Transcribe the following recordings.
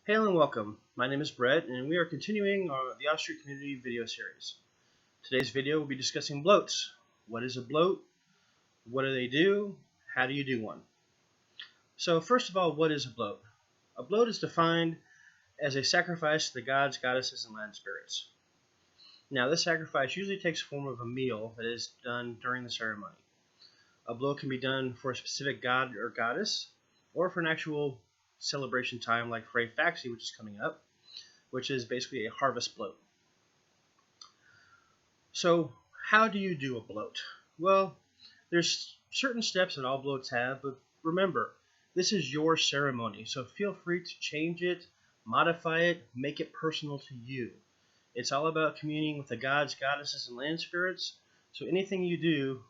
Hail and welcome. My name is Brett, and we are continuing the Austria Community video series. Today's video will be discussing bloats. What is a bloat? What do they do? How do you do one? So first of all, what is a bloat? A bloat is defined as a sacrifice to the gods, goddesses, and land spirits. Now, this sacrifice usually takes the form of a meal that is done during the ceremony. A bloat can be done for a specific god or goddess, or for an actual celebration time like Frey Faxi, which is coming up, which is basically a harvest bloat. So how do you do a bloat? Well, there's certain steps that all bloats have, but remember, this is your ceremony, so feel free to change it, modify it, make it personal to you. It's all about communing with the gods, goddesses, and land spirits, so anything you do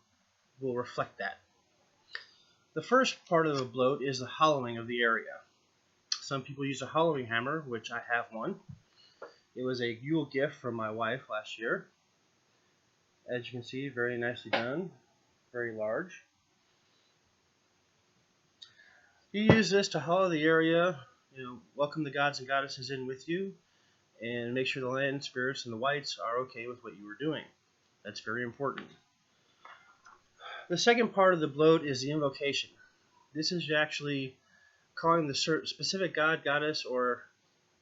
will reflect that. The first part of the bloat is the hollowing of the area. Some people use a hollowing hammer, which I have one. It was a Yule gift from my wife last year. As you can see, very nicely done, very large. You use this to hollow the area, welcome the gods and goddesses in with you, and make sure the land spirits and the whites are okay with what you were doing. That's very important. The second part of the bloat is the invocation. This is actually calling the specific god, goddess, or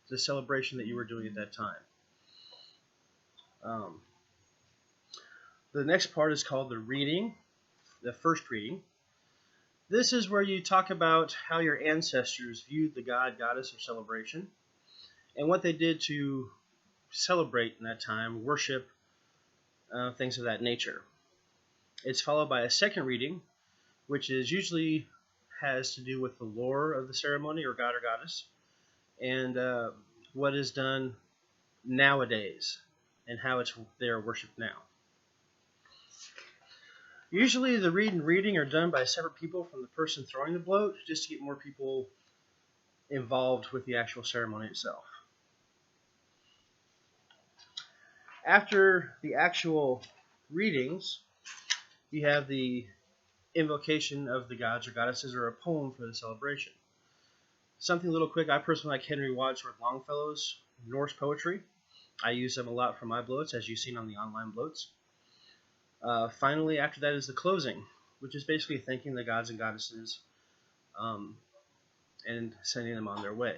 the celebration that you were doing at that time. The next part is called the reading, the first reading. This is where you talk about how your ancestors viewed the god, goddess, or celebration, and what they did to celebrate in that time, worship, things of that nature. It's followed by a second reading, which is usually has to do with the lore of the ceremony or god or goddess, and what is done nowadays and how they are worshipped now. Usually the read and reading are done by separate people from the person throwing the bloat, just to get more people involved with the actual ceremony itself. After the actual readings, you have the invocation of the gods or goddesses, or a poem for the celebration. Something a little quick, I personally like Henry Wadsworth Longfellow's Norse poetry. I use them a lot for my bloats, as you've seen on the online bloats. Finally, after that is the closing, which is basically thanking the gods and goddesses and sending them on their way.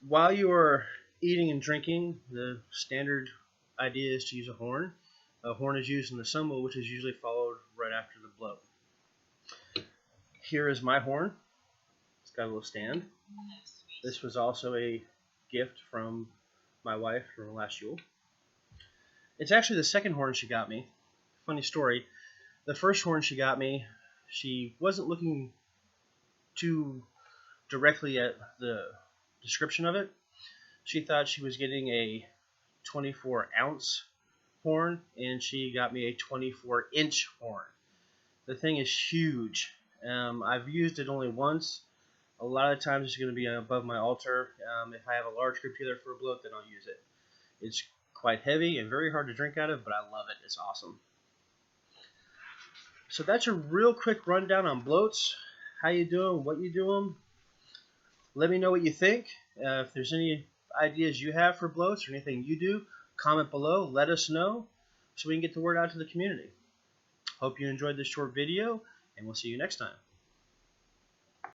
While you are eating and drinking, the standard idea is to use a horn. A horn is used in the symbol, which is usually followed right after the bloat. Here is my horn. It's got a little stand. This was also a gift from my wife from last Yule. It's actually the second horn she got me. Funny story. The first horn she got me, she wasn't looking too directly at the description of it. She thought she was getting a 24-ounce horn, and she got me a 24-inch horn. The thing is huge. I've used it only once. A lot of times it's going to be above my altar. If I have a large group together for a bloat, then I'll use it. It's quite heavy and very hard to drink out of, but I love it. It's awesome. So that's a real quick rundown on bloats. How you do them, what you do them. Let me know what you think. If there's any ideas you have for bloats or anything you do, comment below, let us know, so we can get the word out to the community. Hope you enjoyed this short video, and we'll see you next time.